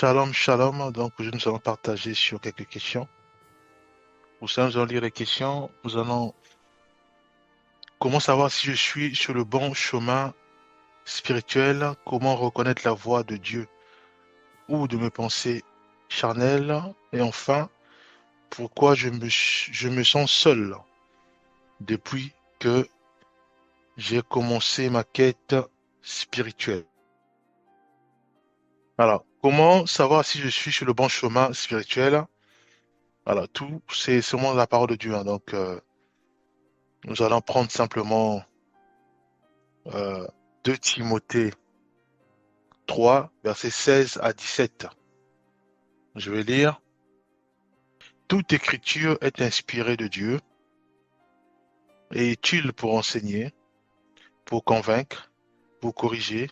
Shalom, shalom. Donc, aujourd'hui, nous allons partager sur quelques questions. Pour ça, nous allons lire les questions. Nous allons, comment savoir si je suis sur le bon chemin spirituel? Comment reconnaître la voix de Dieu ou de mes pensées charnelles? Et enfin, pourquoi je me sens seul depuis que j'ai commencé ma quête spirituelle? Alors, comment savoir si je suis sur le bon chemin spirituel? Alors, tout, c'est seulement la parole de Dieu, hein. Donc, nous allons prendre simplement euh, 2 Timothée 3, versets 16 à 17. Je vais lire. Toute écriture est inspirée de Dieu et utile pour enseigner, pour convaincre, pour corriger,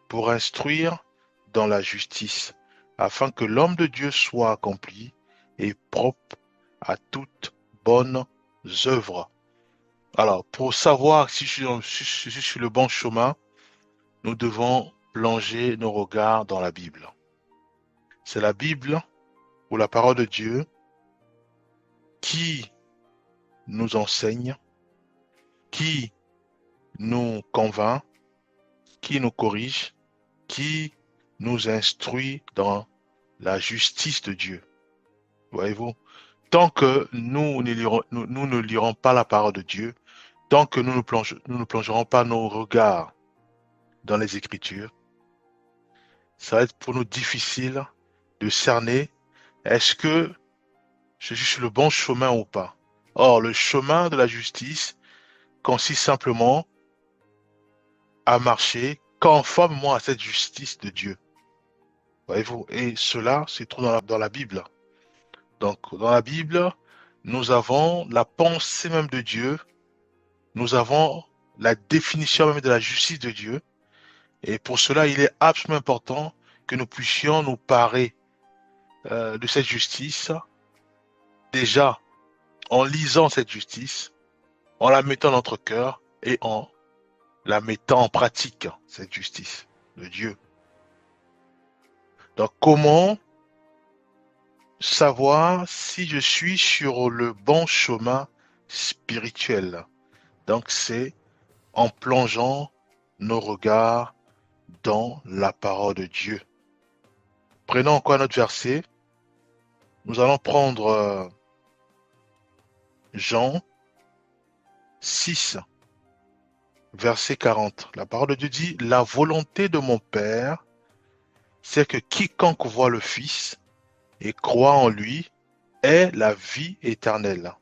pour instruire dans la justice, afin que l'homme de Dieu soit accompli et propre à toute bonne œuvre. Alors, pour savoir si je suis sur le bon chemin, nous devons plonger nos regards dans la Bible. C'est la Bible ou la parole de Dieu qui nous enseigne, qui nous convainc, qui nous corrige, qui nous instruit dans la justice de Dieu. Voyez-vous? Tant que nous ne lirons pas la parole de Dieu, tant que nous ne plongerons pas nos regards dans les Écritures, ça va être pour nous difficile de cerner est-ce que je suis sur le bon chemin ou pas. Or, le chemin de la justice consiste simplement à marcher conformément à cette justice de Dieu. Voyez-vous? Et cela se trouve dans la Bible. Donc, dans la Bible, nous avons la pensée même de Dieu, nous avons la définition même de la justice de Dieu. Et pour cela, il est absolument important que nous puissions nous parer de cette justice, déjà en lisant cette justice, en la mettant dans notre cœur et en la mettant en pratique, cette justice de Dieu. Donc, comment savoir si je suis sur le bon chemin spirituel? Donc, c'est en plongeant nos regards dans la parole de Dieu. Prenons encore notre verset. Nous allons prendre Jean 6, verset 40. La parole de Dieu dit, la volonté de mon Père, c'est que quiconque voit le Fils et croit en lui ait la vie éternelle.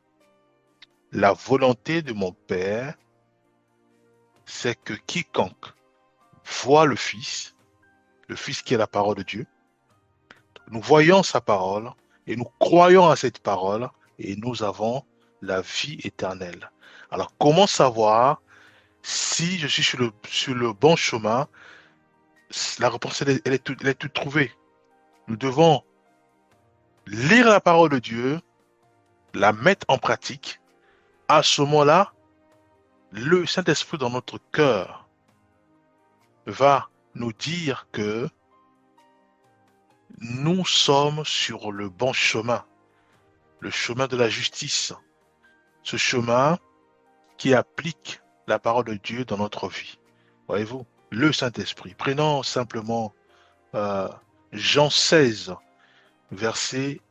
La volonté de mon Père, c'est que quiconque voit le Fils qui est la parole de Dieu, nous voyons sa parole et nous croyons à cette parole et nous avons la vie éternelle. Alors, comment savoir si je suis sur le bon chemin? La réponse, elle est toute trouvée. Nous devons lire la parole de Dieu, la mettre en pratique. À ce moment-là, le Saint-Esprit dans notre cœur va nous dire que nous sommes sur le bon chemin, le chemin de la justice, ce chemin qui applique la parole de Dieu dans notre vie. Voyez-vous, le Saint-Esprit. Prenons simplement euh, Jean 16, versets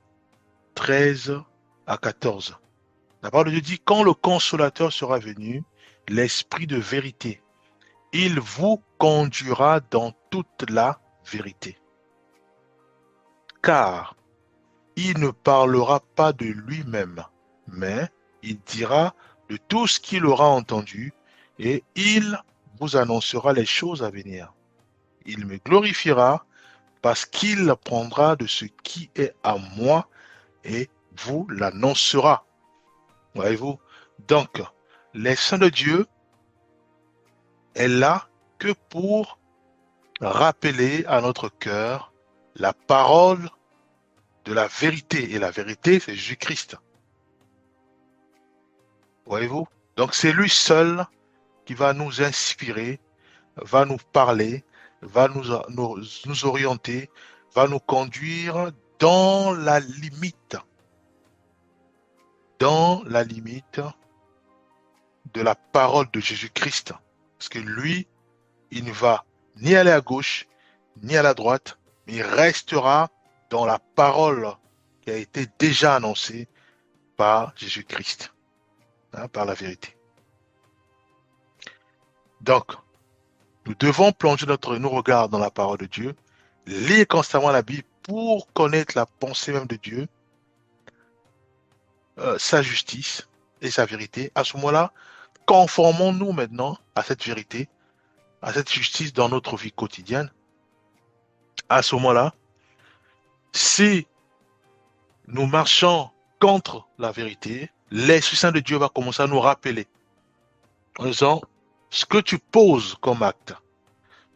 13 à 14. La parole de Dieu dit, quand le consolateur sera venu, l'Esprit de vérité, il vous conduira dans toute la vérité. Car il ne parlera pas de lui-même, mais il dira de tout ce qu'il aura entendu et il vous annoncera les choses à venir. Il me glorifiera parce qu'il prendra de ce qui est à moi et vous l'annoncera. Voyez-vous? Donc, les saints de Dieu est là que pour rappeler à notre cœur la parole de la vérité. Et la vérité, c'est Jésus-Christ. Voyez-vous? Donc c'est lui seul qui va nous inspirer, va nous parler, va nous orienter, va nous conduire dans la limite de la parole de Jésus-Christ. Parce que lui, il ne va ni aller à gauche, ni à la droite, mais il restera dans la parole qui a été déjà annoncée par Jésus-Christ, par la vérité. Donc, nous devons plonger nos regards dans la parole de Dieu, lire constamment la Bible pour connaître la pensée même de Dieu, sa justice et sa vérité. À ce moment-là, conformons-nous maintenant à cette vérité, à cette justice dans notre vie quotidienne. À ce moment-là, si nous marchons contre la vérité, l'Esprit Saint de Dieu va commencer à nous rappeler en disant ce que tu poses comme acte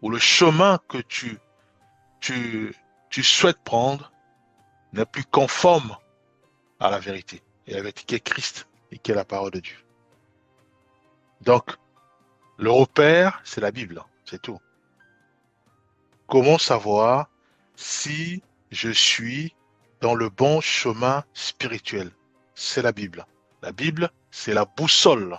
ou le chemin que tu souhaites prendre n'est plus conforme à la vérité et à la vérité qui est Christ et qui est la parole de Dieu. Donc, le repère, c'est la Bible, c'est tout. Comment savoir si je suis dans le bon chemin spirituel? C'est la Bible. La Bible, c'est la boussole.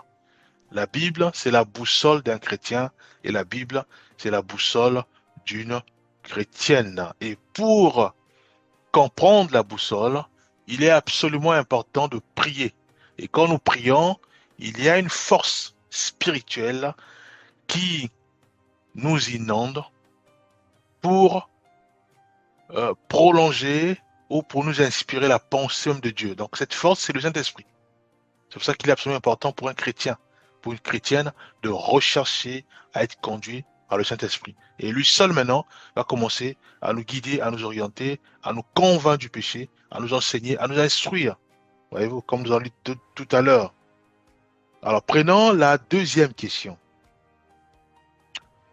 La Bible, c'est la boussole d'un chrétien et la Bible, c'est la boussole d'une chrétienne. Et pour comprendre la boussole, il est absolument important de prier. Et quand nous prions, il y a une force spirituelle qui nous inonde pour prolonger ou pour nous inspirer la pensée de Dieu. Donc cette force, c'est le Saint-Esprit. C'est pour ça qu'il est absolument important pour un chrétien, pour une chrétienne, de rechercher à être conduit par le Saint-Esprit. Et lui seul maintenant va commencer à nous guider, à nous orienter, à nous convaincre du péché, à nous enseigner, à nous instruire. Voyez-vous, comme nous avons dit tout à l'heure. Alors prenons la deuxième question.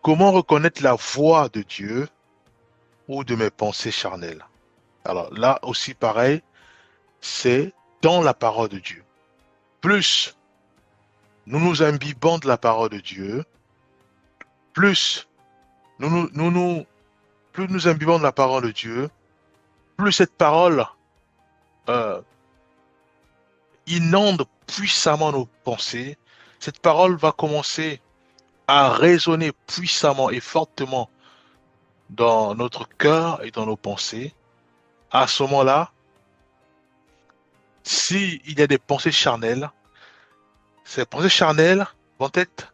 Comment reconnaître la voix de Dieu ou de mes pensées charnelles? Alors là aussi pareil, c'est dans la parole de Dieu. Plus nous nous imbibons de la parole de Dieu, plus plus nous imbibons de la parole de Dieu, plus cette parole euh, inonde puissamment nos pensées. Cette parole va commencer à résonner puissamment et fortement dans notre cœur et dans nos pensées. À ce moment-là, s'il y a des pensées charnelles, ces pensées charnelles vont être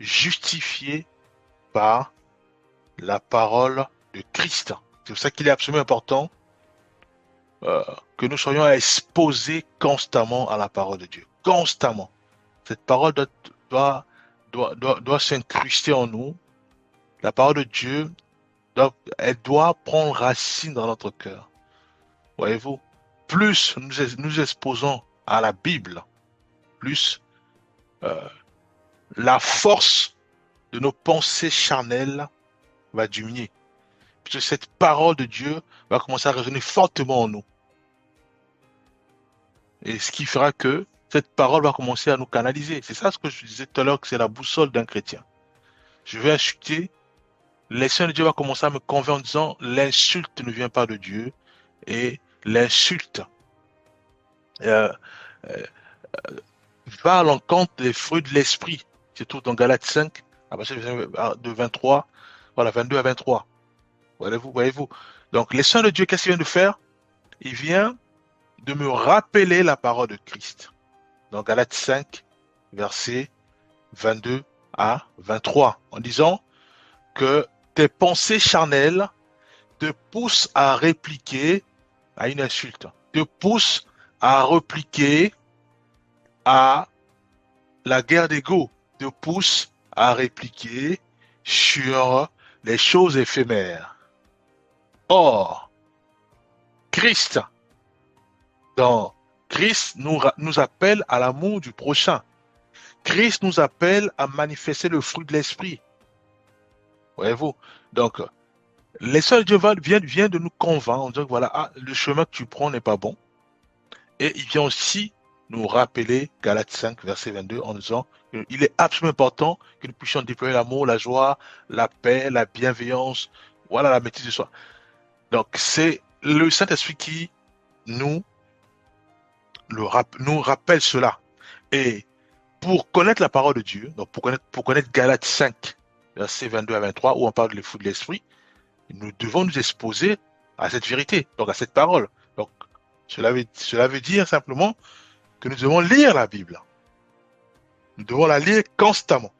justifiées par la parole de Christ. C'est pour ça qu'il est absolument important que nous soyons exposés constamment à la parole de Dieu. Constamment. Cette parole doit s'incruster en nous. La parole de Dieu, elle doit prendre racine dans notre cœur. Voyez-vous, plus nous exposons à la Bible, plus la force de nos pensées charnelles va diminuer. Puisque cette parole de Dieu va commencer à résonner fortement en nous. Et ce qui fera que cette parole va commencer à nous canaliser. C'est ça ce que je disais tout à l'heure, que c'est la boussole d'un chrétien. Je vais insulter, l'Esprit de Dieu va commencer à me convaincre en disant l'insulte ne vient pas de Dieu et l'insulte euh, euh, va à l'encontre des fruits de l'esprit. C'est tout dans Galates 5, à partir de 23, voilà, 22 à 23. Voyez-vous. Donc, l'Esprit de Dieu, qu'est-ce qu'il vient de faire? Il vient de me rappeler la parole de Christ. Dans Galates 5, versets 22 à 23, en disant que tes pensées charnelles te poussent à répliquer à une insulte, te poussent à répliquer à la guerre d'ego, te poussent à répliquer sur les choses éphémères. Or, Christ, dans Christ nous appelle à l'amour du prochain. Christ nous appelle à manifester le fruit de l'esprit. Voyez-vous? Donc, l'Esprit de Dieu vient de nous convaincre en disant que voilà, le chemin que tu prends n'est pas bon. Et il vient aussi nous rappeler Galates 5, verset 22, en disant qu'il est absolument important que nous puissions déployer l'amour, la joie, la paix, la bienveillance, voilà la maîtrise de soi. Donc, c'est le Saint-Esprit qui nous, nous rappelle cela. Et pour connaître la parole de Dieu, donc pour connaître Galates 5, versets 22 à 23, où on parle de fruit de l'esprit, nous devons nous exposer à cette vérité, donc à cette parole. Donc, cela veut dire simplement que nous devons lire la Bible. Nous devons la lire constamment,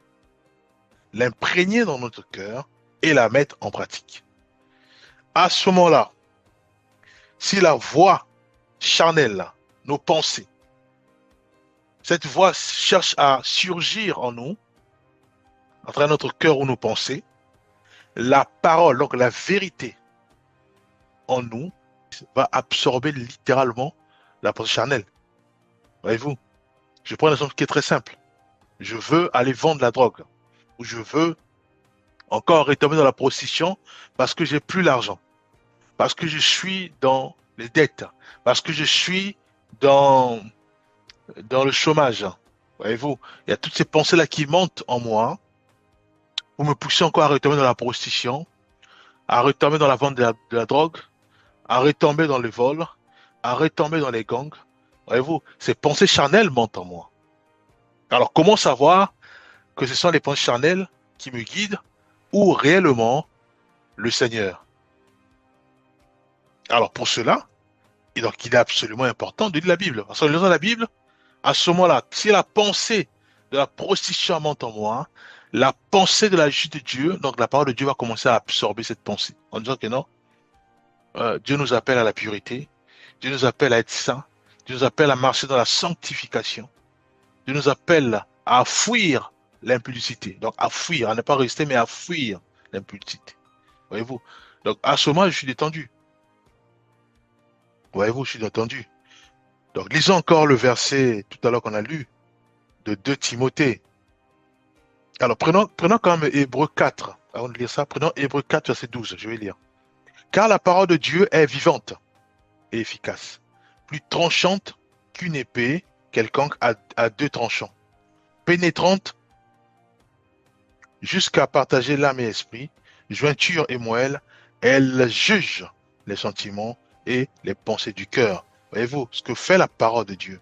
l'imprégner dans notre cœur et la mettre en pratique. À ce moment-là, si la voix charnelle, nos pensées, cette voix cherche à surgir en nous, à travers notre cœur ou nos pensées, la parole, donc la vérité en nous, va absorber littéralement la pensée charnelle. Voyez-vous, je prends un exemple qui est très simple. Je veux aller vendre la drogue, ou je veux encore retomber dans la prostitution parce que j'ai plus l'argent, parce que je suis dans les dettes, parce que je suis dans, dans le chômage. Voyez-vous, il y a toutes ces pensées-là qui montent en moi pour me pousser encore à retomber dans la prostitution, à retomber dans la vente de la drogue, à retomber dans le vol, à retomber dans les gangs. Voyez-vous, ces pensées charnelles montent en moi. Alors, comment savoir que ce sont les pensées charnelles qui me guident ou réellement le Seigneur? Alors, pour cela, et donc, il est absolument important de lire la Bible. Parce qu'en lisant la Bible, à ce moment-là, si la pensée de la prostitution monte en moi, la pensée de la justice de Dieu, donc la parole de Dieu va commencer à absorber cette pensée. En disant que non, Dieu nous appelle à la pureté, Dieu nous appelle à être saints, Dieu nous appelle à marcher dans la sanctification, Dieu nous appelle à fuir l'impudicité. Donc à fuir, à ne pas rester, mais à fuir l'impudicité. Voyez-vous? Donc à ce moment, je suis détendu. Voyez-vous, je suis détendu. Donc lisons encore le verset tout à l'heure qu'on a lu de 2 Timothée. Alors prenons quand même Hébreux 4. Avant de lire ça, prenons Hébreux 4, verset 12. Je vais lire. Car la parole de Dieu est vivante et efficace, plus tranchante qu'une épée quelconque à deux tranchants, pénétrante jusqu'à partager l'âme et l'esprit, jointure et moelle, elle juge les sentiments et les pensées du cœur. Voyez-vous ce que fait la parole de Dieu.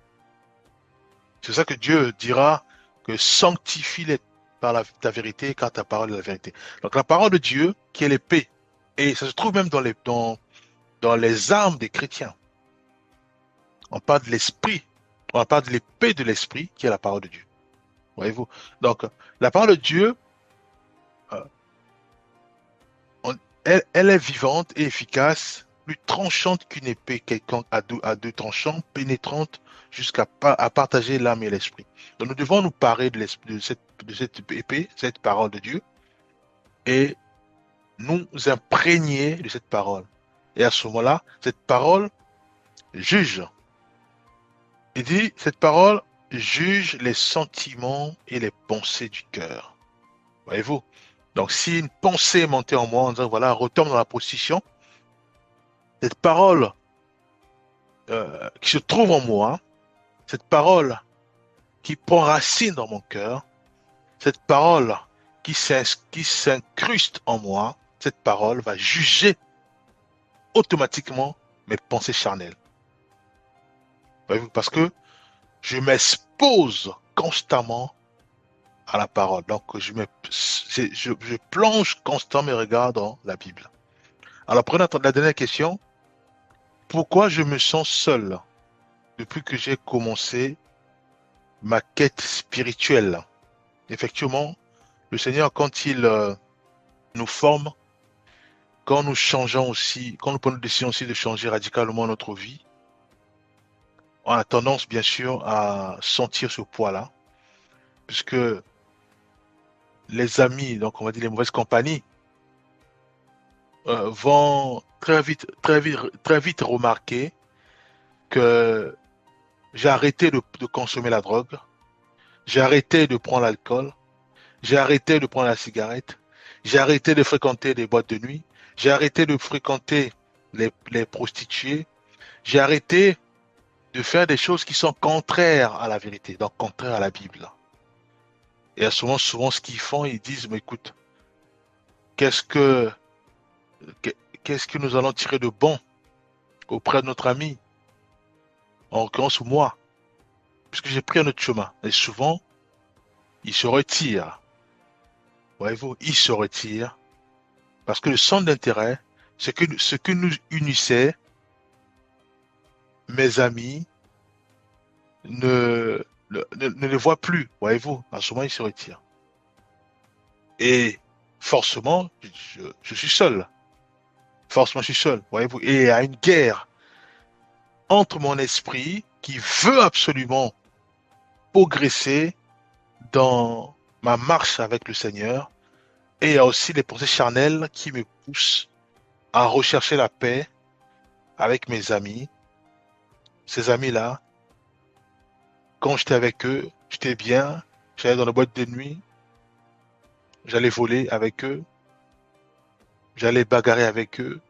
C'est ça que Dieu dira que sanctifie-les par ta vérité, car ta parole est la vérité. Donc la parole de Dieu, qui est l'épée, et ça se trouve même dans les armes des chrétiens. On parle de l'esprit, on parle de l'épée de l'esprit, qui est la parole de Dieu. Voyez-vous? Donc la parole de Dieu, euh, elle est vivante et efficace, plus tranchante qu'une épée quelconque à deux tranchants, pénétrante jusqu'à à partager l'âme et l'esprit. Donc nous devons nous parer de cette épée, cette parole de Dieu, et nous imprégner de cette parole. Et à ce moment-là, cette parole juge. Il dit, cette parole juge les sentiments et les pensées du cœur. Voyez-vous? Donc si une pensée est montée en moi en disant, voilà, retombe dans la position, cette parole qui se trouve en moi, cette parole qui prend racine dans mon cœur, cette parole qui s'incruste en moi, cette parole va juger automatiquement mes pensées charnelles. Voyez-vous? Parce que je m'expose constamment à la parole. Donc, je plonge constamment mes regards dans la Bible. Alors, prenons la dernière question. Pourquoi je me sens seul depuis que j'ai commencé ma quête spirituelle? Effectivement, le Seigneur, quand il nous forme, quand nous changeons aussi, quand nous prenons la décision aussi de changer radicalement notre vie, on a tendance, bien sûr, à sentir ce poids-là, puisque les amis, donc on va dire les mauvaises compagnies, vont très vite remarquer que j'ai arrêté de consommer la drogue, j'ai arrêté de prendre l'alcool, j'ai arrêté de prendre la cigarette, j'ai arrêté de fréquenter des boîtes de nuit, j'ai arrêté de fréquenter les prostituées, j'ai arrêté de faire des choses qui sont contraires à la vérité, donc contraires à la Bible. Et à souvent ce qu'ils font, ils disent, mais écoute, qu'est-ce que, qu'est-ce que nous allons tirer de bon auprès de notre ami, en l'occurrence moi, puisque j'ai pris un autre chemin. Et souvent, il se retire. Voyez-vous, il se retire parce que le centre d'intérêt, c'est que ce que nous unissait, mes amis, ne le voient plus. Voyez-vous, en ce moment, il se retire. Et forcément, je suis seul. Forcément, je suis seul. Voyez-vous, et il y a une guerre entre mon esprit qui veut absolument progresser dans ma marche avec le Seigneur. Et il y a aussi les pensées charnelles qui me poussent à rechercher la paix avec mes amis. Ces amis-là, quand j'étais avec eux, j'étais bien, j'allais dans la boîte de nuit, j'allais voler avec eux, j'allais bagarrer avec eux,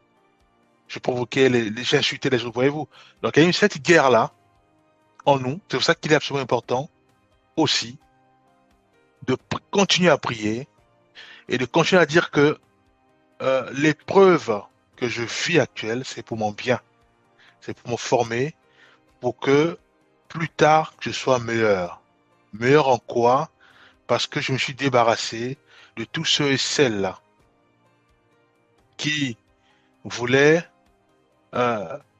je provoquais, j'insultais les autres, voyez-vous. Donc il y a eu cette guerre-là en nous, c'est pour ça qu'il est absolument important aussi de continuer à prier et de continuer à dire que l'épreuve que je vis actuelle, c'est pour mon bien, c'est pour me former, pour que plus tard, je sois meilleur. Meilleur en quoi? Parce que je me suis débarrassé de tous ceux et celles-là qui voulaient,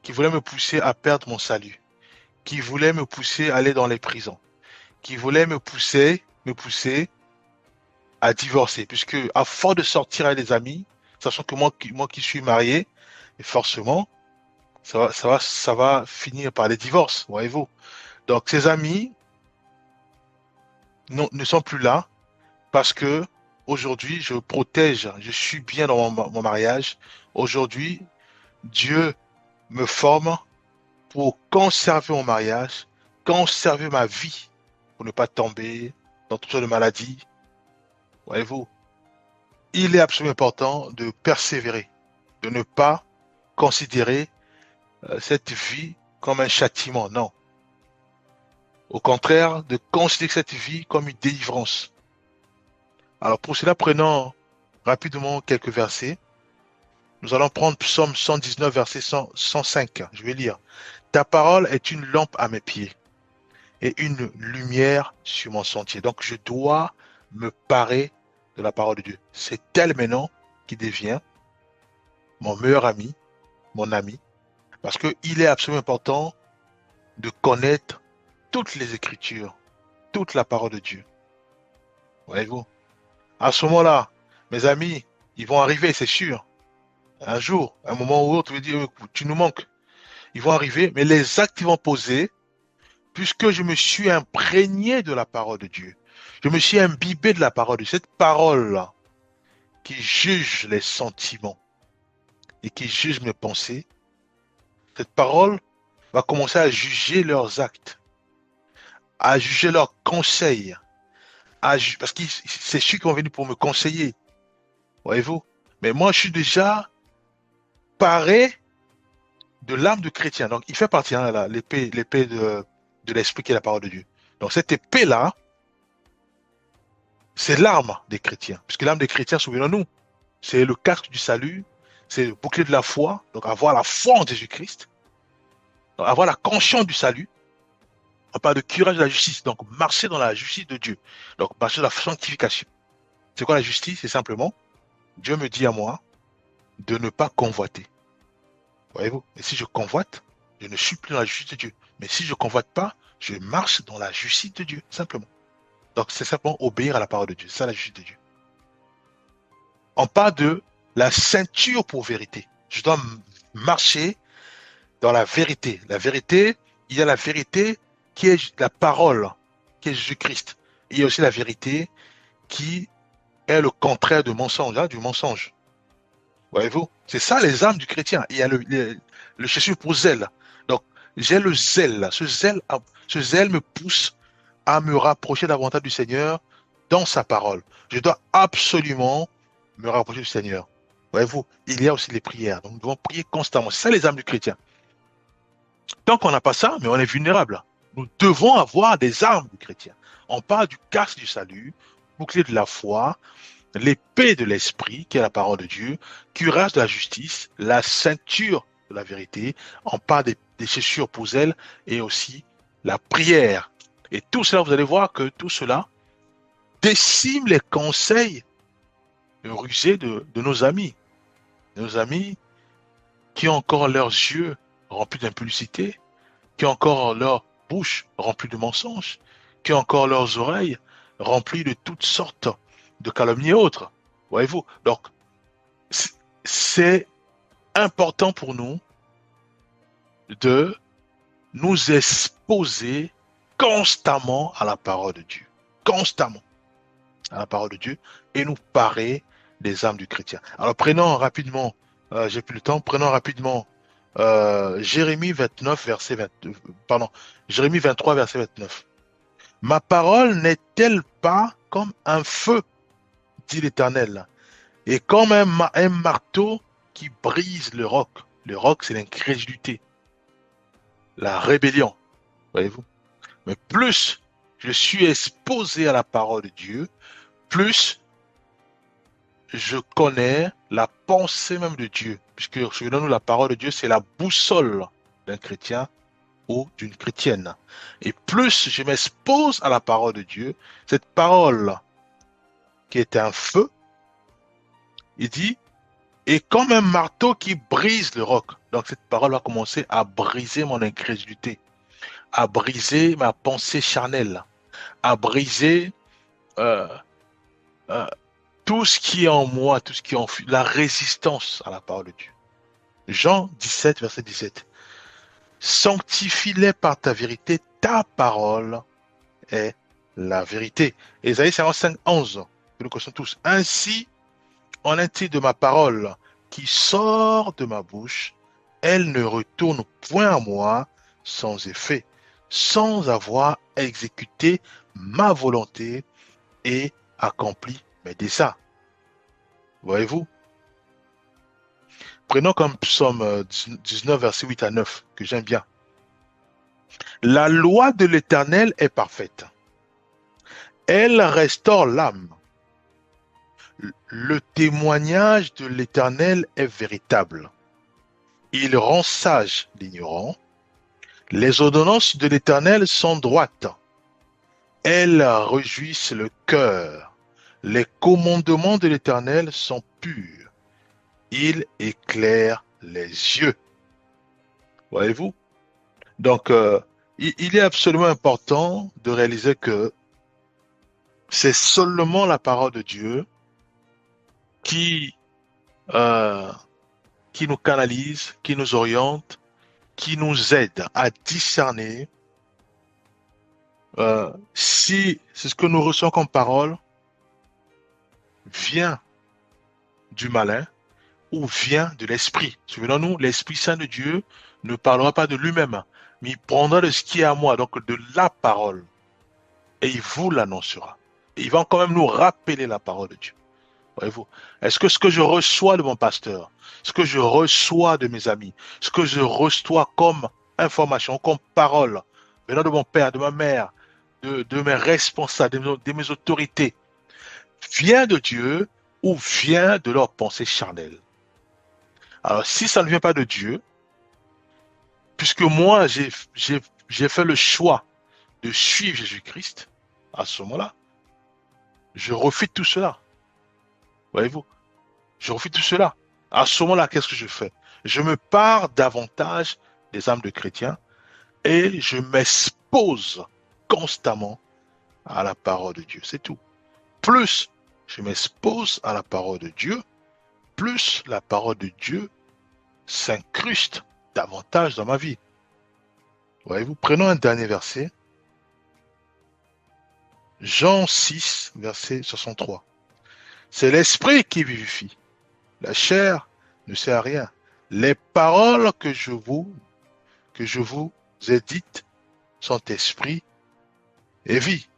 qui voulaient me pousser à perdre mon salut, qui voulaient me pousser à aller dans les prisons, qui voulaient me pousser à divorcer, puisque à force de sortir avec des amis, sachant que moi qui suis marié, et forcément, ça va finir par des divorces, voyez-vous. Donc ces amis ne sont plus là parce que aujourd'hui, je protège, je suis bien dans mon mariage. Aujourd'hui, Dieu me forme pour conserver mon mariage, conserver ma vie, pour ne pas tomber dans toutes sortes de maladies. Voyez-vous, il est absolument important de persévérer, de ne pas considérer cette vie comme un châtiment, non. Au contraire, de considérer cette vie comme une délivrance. Alors pour cela, prenons rapidement quelques versets. Nous allons prendre Psaume 119, verset 105. Je vais lire. Ta parole est une lampe à mes pieds et une lumière sur mon sentier. Donc je dois me parer de la parole de Dieu. C'est elle maintenant qui devient mon meilleur ami, mon ami, parce qu'il est absolument important de connaître toutes les Écritures, toute la parole de Dieu. Voyez-vous? À ce moment-là, mes amis, ils vont arriver, c'est sûr. Un jour, un moment ou autre, tu veux dire, tu nous manques. Ils vont arriver, mais les actes qu'ils vont poser, puisque je me suis imprégné de la parole de Dieu, je me suis imbibé de la parole de Dieu, cette parole-là qui juge les sentiments et qui juge mes pensées, cette parole va commencer à juger leurs actes, à juger leurs conseils, parce que c'est ceux qui vont venir pour me conseiller, voyez-vous. Mais moi, je suis déjà paré de l'âme de chrétien. Donc, il fait partie, hein, l'épée de l'esprit qui est la parole de Dieu. Donc, cette épée-là, c'est l'arme des chrétiens. Puisque l'arme des chrétiens, souvenons-nous, c'est le casque du salut, c'est le bouclier de la foi, donc avoir la foi en Jésus-Christ, avoir la conscience du salut, on parle de curage de la justice, donc marcher dans la justice de Dieu, donc marcher dans la sanctification. C'est quoi la justice? C'est simplement, Dieu me dit à moi de ne pas convoiter. Voyez-vous? Et si je convoite, je ne suis plus dans la justice de Dieu. Mais si je ne convoite pas, je marche dans la justice de Dieu, simplement. Donc c'est simplement obéir à la parole de Dieu, c'est ça la justice de Dieu. On parle de la ceinture pour vérité. Je dois marcher dans la vérité. La vérité, il y a la vérité qui est la parole, qui est Jésus-Christ. Il y a aussi la vérité qui est le contraire du mensonge, hein, du mensonge. Voyez-vous? C'est ça les âmes du chrétien. Il y a le Jésus pour zèle. Donc, j'ai le zèle. Là. Ce zèle me pousse à me rapprocher davantage du Seigneur dans sa parole. Je dois absolument me rapprocher du Seigneur. Voyez-vous? Il y a aussi les prières. Donc, nous devons prier constamment. C'est ça les âmes du chrétien. Tant qu'on n'a pas ça, mais on est vulnérable. Nous devons avoir des armes du chrétien. On parle du casque du salut, bouclier de la foi, l'épée de l'esprit, qui est la parole de Dieu, cuirasse de la justice, la ceinture de la vérité, en part des chaussures pour zèle, et aussi la prière. Et tout cela, vous allez voir que tout cela décime les conseils rusés de nos amis qui ont encore leurs yeux remplis d'impudicité, qui ont encore leur bouche remplie de mensonges, qui ont encore leurs oreilles remplies de toutes sortes de calomnies et autres. Voyez-vous? Donc, c'est important pour nous de nous exposer constamment à la parole de Dieu. Constamment à la parole de Dieu et nous parer des âmes du chrétien. Alors prenons rapidement, j'ai plus le temps, prenons rapidement Jérémie 29, verset 20, pardon, Jérémie 23, verset 29. Ma parole n'est-elle pas comme un feu, dit l'Éternel, et comme un marteau qui brise le roc. Le roc, c'est l'incrédulité, la rébellion, voyez-vous. Mais plus je suis exposé à la parole de Dieu, plus je connais la pensée même de Dieu. Puisque, souvenons-nous, la parole de Dieu, c'est la boussole d'un chrétien ou d'une chrétienne. Et plus je m'expose à la parole de Dieu, cette parole qui est un feu, il dit, est comme un marteau qui brise le roc. Donc cette parole va commencer à briser mon incrédulité, à briser ma pensée charnelle, à briser euh, euh, tout ce qui est en moi, tout ce qui est en la résistance à la parole de Dieu. Jean 17, verset 17. Sanctifie-les par ta vérité, ta parole est la vérité. Ésaïe 55, 11, que nous connaissons tous. Ainsi, en est-il de ma parole qui sort de ma bouche, elle ne retourne point à moi sans effet, sans avoir exécuté ma volonté et accompli mes desseins. Voyez-vous? Prenons comme psaume 19, verset 8 à 9, que j'aime bien. La loi de l'Éternel est parfaite. Elle restaure l'âme. Le témoignage de l'Éternel est véritable. Il rend sage l'ignorant. Les ordonnances de l'Éternel sont droites. Elles réjouissent le cœur. Les commandements de l'Éternel sont purs. Ils éclairent les yeux. Voyez-vous? Donc, il est absolument important de réaliser que c'est seulement la parole de Dieu qui, euh, qui nous canalise, qui nous oriente, qui nous aide à discerner si c'est ce que nous recevons comme parole vient du malin ou vient de l'esprit. Souvenons-nous, l'Esprit Saint de Dieu ne parlera pas de lui-même, mais il prendra de ce qui est à moi, donc de la parole, et il vous l'annoncera. Et il va quand même nous rappeler la parole de Dieu. Voyez-vous? Est-ce que ce que je reçois de mon pasteur, ce que je reçois de mes amis, ce que je reçois comme information, comme parole, venant de mon père, de ma mère, de mes responsables, de mes autorités, vient de Dieu ou vient de leur pensée charnelle? Alors, si ça ne vient pas de Dieu, puisque moi, j'ai fait le choix de suivre Jésus-Christ, à ce moment-là, je refuse tout cela. Voyez-vous? Je refuse tout cela. À ce moment-là, qu'est-ce que je fais? Je me pars davantage des âmes de chrétiens et je m'expose constamment à la parole de Dieu. C'est tout. Plus je m'expose à la parole de Dieu, plus la parole de Dieu s'incruste davantage dans ma vie. Voyez-vous? Prenons un dernier verset. Jean 6, verset 63. C'est l'esprit qui vivifie. La chair ne sert à rien. Les paroles que je vous ai dites sont esprit et vie.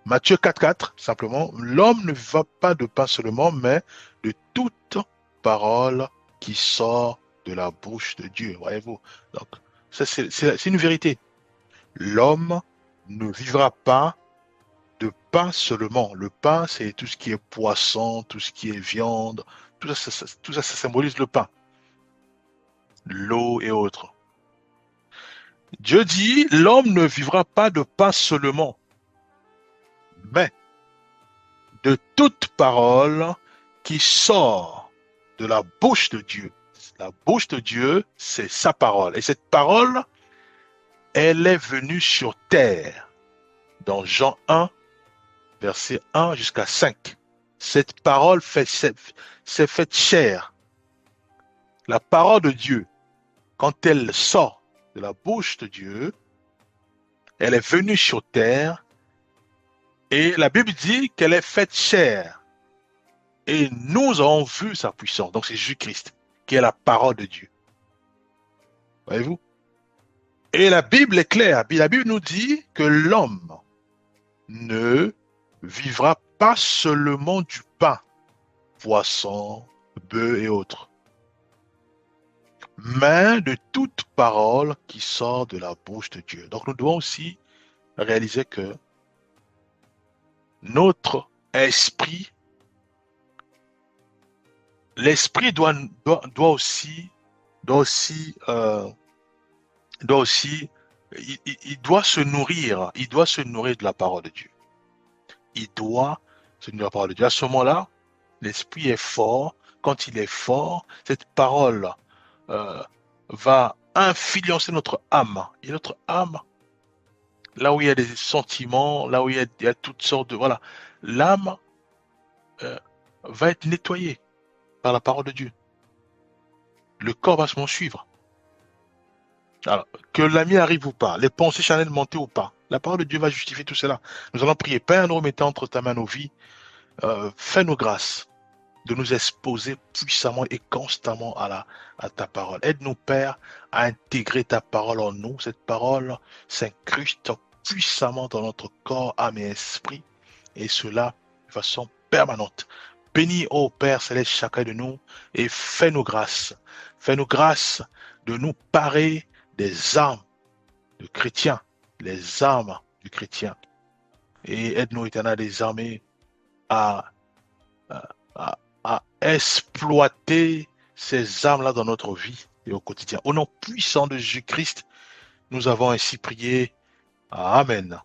Matthieu 4,4, simplement, l'homme ne va pas de pain seulement, mais de toute parole qui sort de la bouche de Dieu. Voyez-vous? Donc, ça, c'est une vérité. L'homme ne vivra pas de pain seulement. Le pain, c'est tout ce qui est poisson, tout ce qui est viande, tout ça, ça symbolise le pain, l'eau et autres. Dieu dit, l'homme ne vivra pas de pain seulement, mais de toute parole qui sort de la bouche de Dieu. La bouche de Dieu, c'est sa parole. Et cette parole, elle est venue sur terre. Dans Jean 1, verset 1 jusqu'à 5. Cette parole s'est faite chair. La parole de Dieu, quand elle sort de la bouche de Dieu, elle est venue sur terre et la Bible dit qu'elle est faite chair. Et nous avons vu sa puissance. Donc c'est Jésus-Christ qui est la parole de Dieu. Voyez-vous? Et la Bible est claire. La Bible nous dit que l'homme ne vivra pas seulement du pain, poisson, bœuf et autres, mais de toute parole qui sort de la bouche de Dieu. Donc nous devons aussi réaliser que notre esprit, l'esprit doit aussi, doit aussi, il doit se nourrir, il doit se nourrir de la parole de Dieu. Il doit se nourrir de la parole de Dieu. À ce moment-là, l'esprit est fort. Quand il est fort, cette parole euh, va influencer notre âme. Et notre âme, là où il y a des sentiments, là où il y a toutes sortes de... Voilà, l'âme euh, va être nettoyée par la parole de Dieu. Le corps va s'en suivre. Alors, que l'ami arrive ou pas, les pensées charnelles montées ou pas, la parole de Dieu va justifier tout cela. Nous allons prier. Père, nous remettons entre ta main nos vies. Fais-nous grâce de nous exposer puissamment et constamment à ta parole. Aide-nous, Père, à intégrer ta parole en nous. Cette parole s'incruste puissamment dans notre corps, âme et esprit, et cela de façon permanente. Bénis, ô Père céleste, chacun de nous, et fais-nous grâce. Fais-nous grâce de nous parer des armes de chrétiens, les armes du chrétien. Et aide-nous, Éternel des armées, à, à, à exploiter ces armes-là dans notre vie et au quotidien. Au nom puissant de Jésus-Christ, nous avons ainsi prié. Amen.